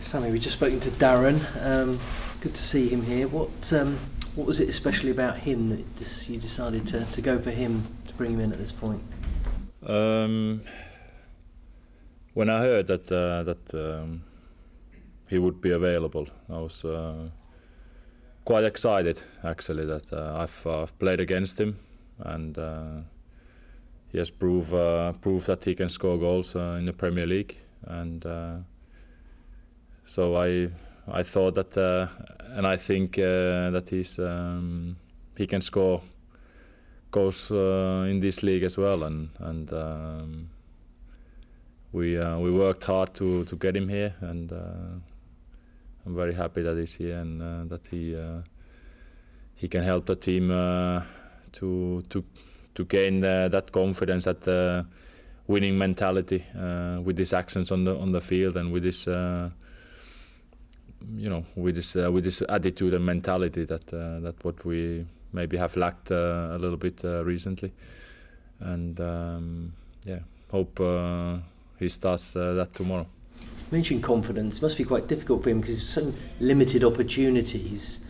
Sami, we've just spoken to Darren. Good to see him here. What was it especially about him that you decided to go for him, to bring him in at this point? When I heard that he would be available, I was quite excited actually that I've played against him, and he has proved that he can score goals in the Premier League, and so I thought that, and I think that he can score goals in this league as well, and we worked hard to get him here, and I'm very happy that he's here and that he can help the team to gain that confidence, that winning mentality with his actions on the field, and with his with this attitude and mentality that what we maybe have lacked a little bit recently, and hope he starts that tomorrow. You mentioned confidence. It must be quite difficult for him because he's so limited opportunities,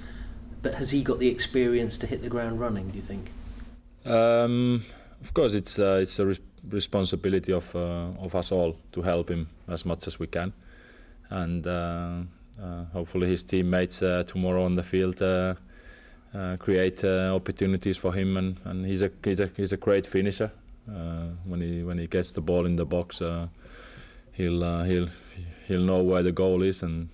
but has he got the experience to hit the ground running, do you think? Of course, it's a responsibility of us all to help him as much as we can, and hopefully his teammates tomorrow on the field create opportunities for him, and he's a great finisher. When he gets the ball in the box, he'll know where the goal is, and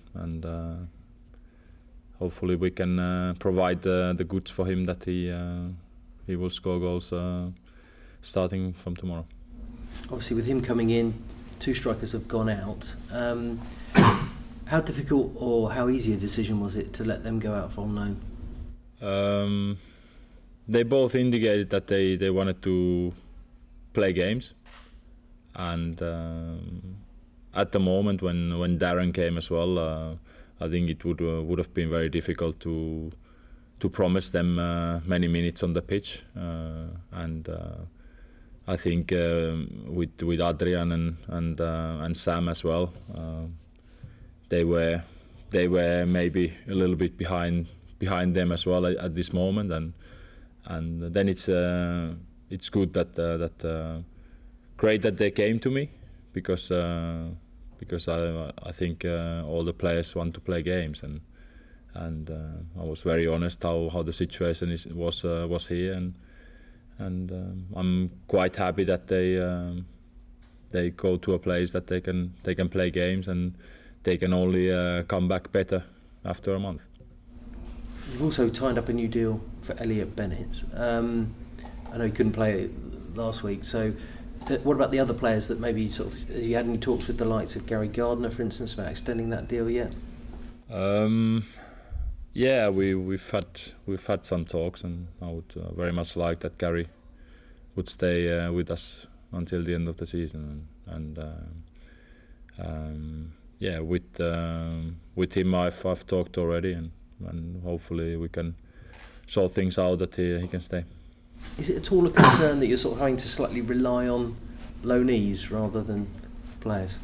hopefully we can provide the goods for him that he will score goals starting from tomorrow. Obviously, with him coming in, 2 strikers have gone out. How difficult or how easy a decision was it to let them go out on loan? They both indicated that they wanted to play games, and at the moment when Darren came as well, I think it would have been very difficult to promise them many minutes on the pitch, and I think with Adrian and Sam as well, they were maybe a little bit behind them as well at this moment, and then it's good that great that they came to me, because I think all the players want to play games, and I was very honest how the situation was here, and I'm quite happy that they go to a place that they can play games, and they can only come back better after a month. You've also tied up a new deal for Elliott Bennett. I know he couldn't play last week, so what about the other players that maybe sort of, have you had any talks with the likes of Gary Gardner, for instance, about extending that deal yet? Yeah, we've had some talks, and I would very much like that Gary would stay with us until the end of the season, and yeah, with him I've talked already, and hopefully we can sort things out that he can stay. Is it at all a concern that you're sort of having to slightly rely on loanees rather than players?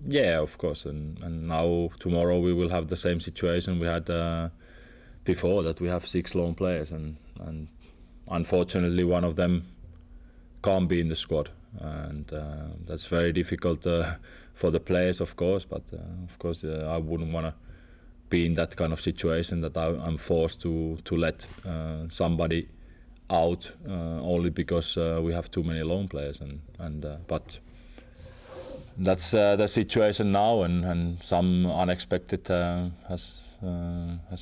Yeah, of course, and now tomorrow we will have the same situation we had before, that we have 6 loan players, and unfortunately one of them can't be in the squad, and that's very difficult for the players, of course, but of course I wouldn't want to be in that kind of situation that I'm forced to let somebody out only because we have too many loan players, but that's the situation now, and some unexpected has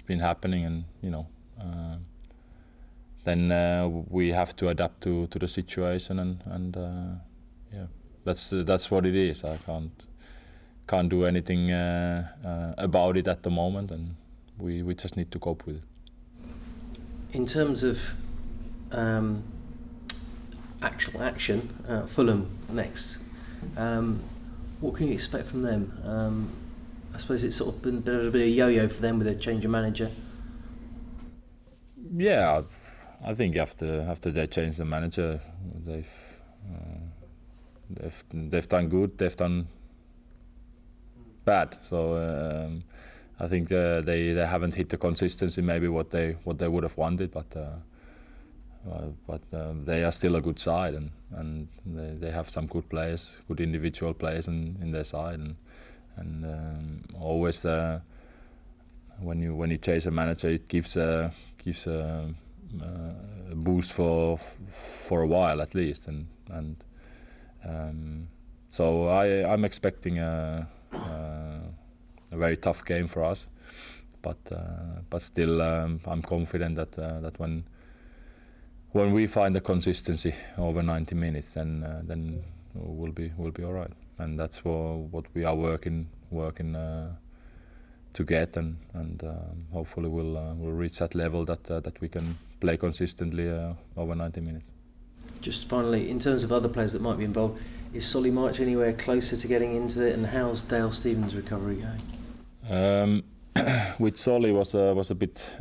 been happening, and then we have to adapt to the situation, and yeah, that's what it is. I can't do anything about it at the moment, and we just need to cope with it. In terms of actual action, Fulham next. What can you expect from them? I suppose it's sort of been a bit of a yo-yo for them with a change of manager. Yeah, I think after they changed the manager, they've done good. They've done bad. So I think they haven't hit the consistency maybe what they would have wanted, but they are still a good side, and they have some good players, good individual players in their side, and always when you chase a manager, it gives a boost for a while at least, and so I'm expecting a very tough game for us, but still I'm confident that when we find the consistency over 90 minutes, then we'll be all right, and that's what we are working to get, and hopefully we'll reach that level that we can play consistently over 90 minutes. Just finally, in terms of other players that might be involved, is Solly March anywhere closer to getting into it, and how's Dale Stevens' recovery going? With Solly was a bit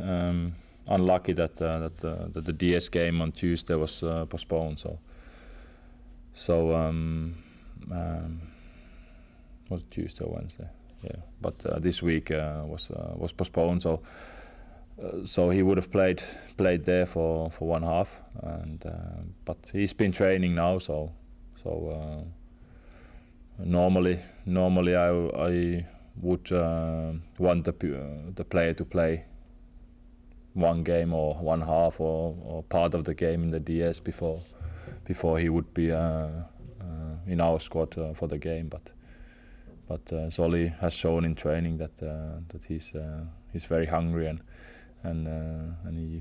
unlucky that the DS game on Tuesday was postponed. So was it Tuesday or Wednesday? Yeah, but this week was postponed. So he would have played there for one half, and but he's been training now. So normally I would want the player to play one game or one half or part of the game in the DS before he would be in our squad for the game. But Solly has shown in training that he's very hungry and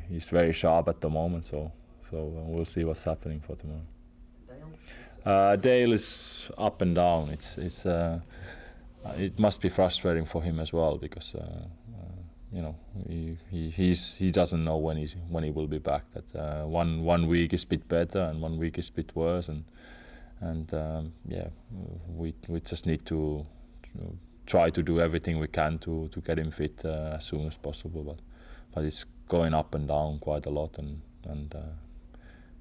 he's very sharp at the moment. So we'll see what's happening for tomorrow. Dale is up and down. It must be frustrating for him as well, because he doesn't know when he will be back. That one week is a bit better and 1 week is a bit worse, and we just need to try to do everything we can to get him fit as soon as possible. But it's going up and down quite a lot, and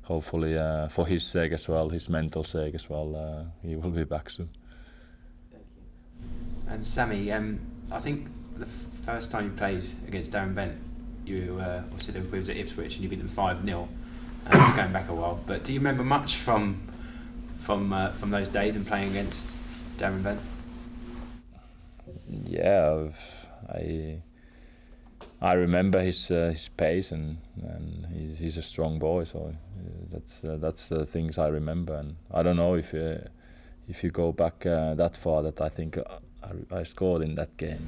hopefully for his sake as well, his mental sake as well, he will be back soon. Thank you. And Sami, I think the first time you played against Darren Bent, you obviously Liverpool was at Ipswich and you beat them 5-0. It's going back a while, but do you remember much from those days and playing against Darren Bent? Yeah, I remember his pace, and he's a strong boy, so that's the things I remember. And I don't know if you go back that far, that I think I scored in that game.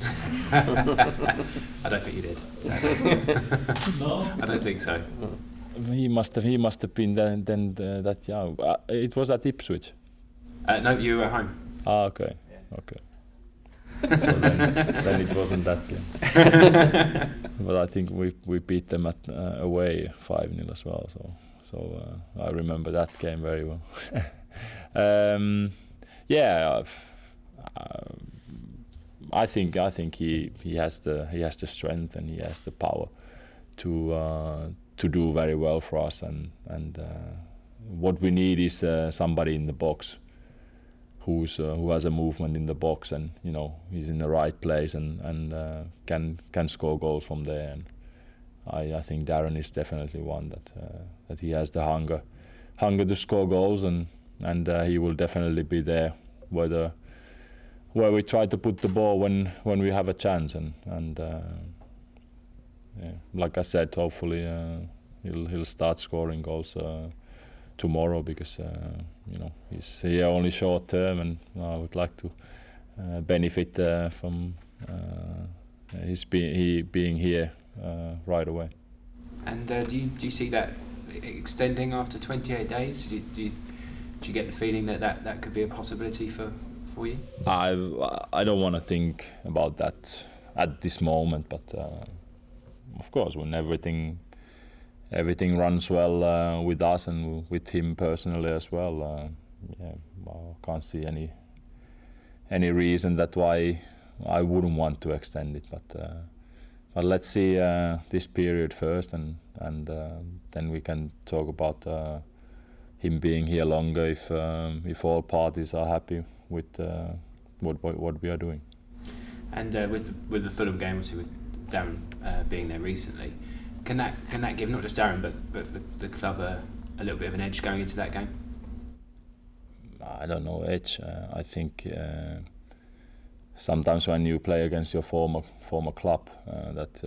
I don't think you did. No, I don't think so. He must have been then that young. It was at Ipswich. No, you were at home. Ah, okay, yeah. Okay. So then it wasn't that game. But I think we beat them at away 5-0 as well. So I remember that game very well. I think he has the strength and he has the power to do very well for us, and what we need is somebody in the box who has a movement in the box, and he's in the right place and can score goals from there. And I think Darren is definitely one that he has the hunger to score goals, and he will definitely be there where we try to put the ball when we have a chance, and like I said, hopefully he'll start scoring goals tomorrow, because he's here only short term, and I would like to benefit from he being here right away. And do you see that extending after 28 days? Do you get the feeling that could be a possibility for you? I don't want to think about that at this moment, but of course, when everything runs well with us and with him personally as well, I can't see any reason that why I wouldn't want to extend it. But let's see this period first, and then we can talk about him being here longer if all parties are happy with what we are doing. And with the Fulham game, obviously with Darren being there recently, can that give not just Darren but the club a little bit of an edge going into that game? I don't know, edge. I think sometimes when you play against your former club, that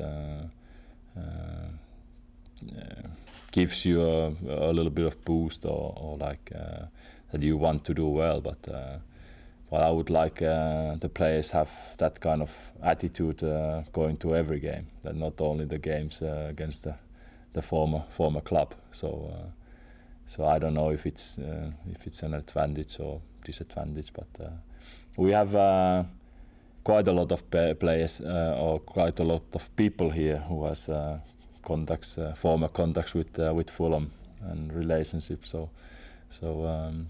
gives you a little bit of boost or like that you want to do well. But I would like the players have that kind of attitude going to every game, that not only the games against the former club. So I don't know if it's an advantage or disadvantage, but we have quite a lot of players or quite a lot of people here who has former contacts with Fulham and relationships. So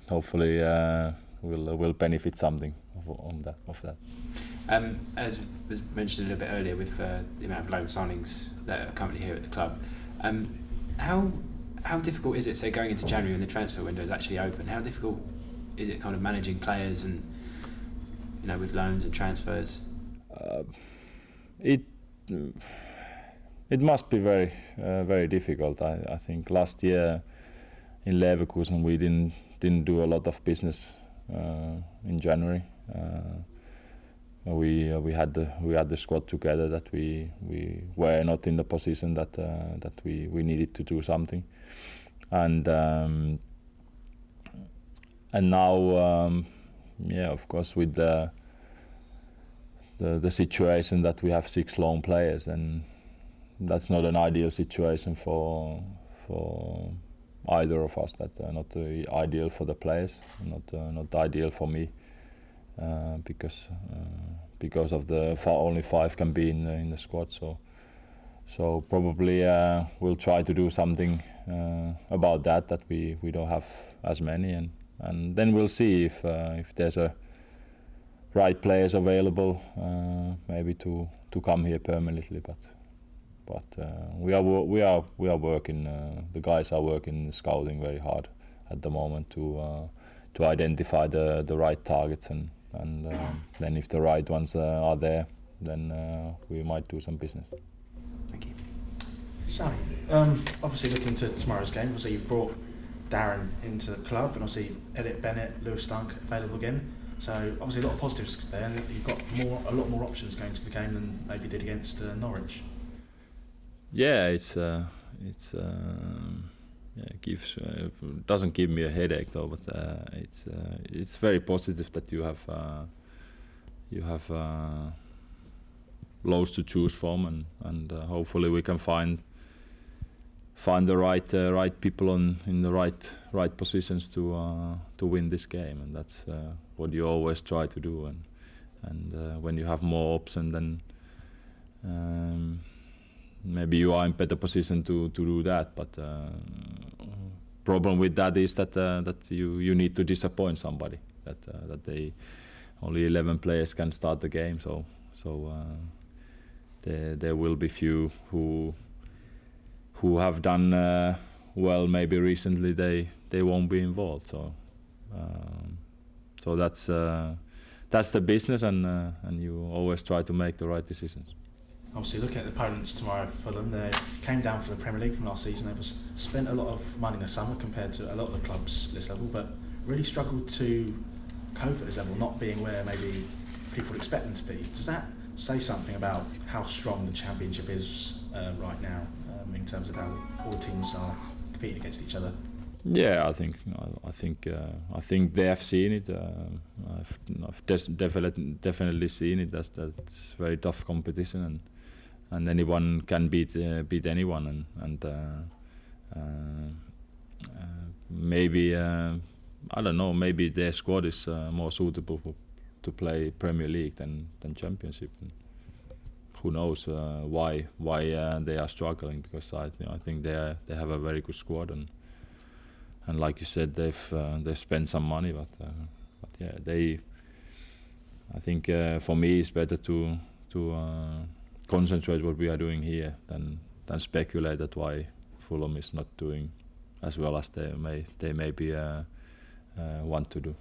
hopefully we'll benefit something of that. As was mentioned a little bit earlier, with the amount of loan signings that are currently here at the club, how difficult is it, say, going into January when the transfer window is actually open? How difficult is it kind of managing players and, you know, with loans and transfers? It must be very very difficult. I think last year in Leverkusen we didn't do a lot of business in January. We had the squad together, that we were not in the position that we needed to do something, and now of course with the situation that we have 6 loan players, then that's not an ideal situation for either of us. That not ideal for the players, not ideal for me. Because of the only 5 can be in the squad, so probably we'll try to do something about that we don't have as many, and then we'll see if there's a right players available, maybe to come here permanently. But we are working. The guys are working scouting very hard at the moment to identify the right targets, and then if the right ones are there, then we might do some business. Thank you. Sami, obviously looking to tomorrow's game, obviously you've brought Darren into the club, and obviously Elliott Bennett, Lewis Dunk available again. So obviously a lot of positives there, and you've got a lot more options going to the game than maybe you did against Norwich. Yeah, it doesn't give me a headache though, but it's very positive that you have loads to choose from, and hopefully we can find the right people in the right positions to win this game, and that's what you always try to do, and when you have more options, then maybe you are in better position to do that, but problem with that is that you need to disappoint somebody, that they only 11 players can start the game, so there will be few who have done well maybe recently, they won't be involved, so that's the business, and you always try to make the right decisions. Obviously, looking at the opponents tomorrow, Fulham, they came down from the Premier League from last season. They've spent a lot of money in the summer compared to a lot of the clubs at this level, but really struggled to cope at this level, not being where maybe people expect them to be. Does that say something about how strong the Championship is right now, in terms of how all teams are competing against each other? Yeah, I think they have seen it. I've definitely seen it. That's very tough competition, and anyone can beat anyone, and maybe I don't know. Maybe their squad is more suitable to play Premier League than Championship. And who knows why they are struggling? Because I think they have a very good squad, and like you said, they've spent some money, but yeah, I think for me it's better to concentrate what we are doing here than speculate that why Fulham is not doing as well as they maybe want to do.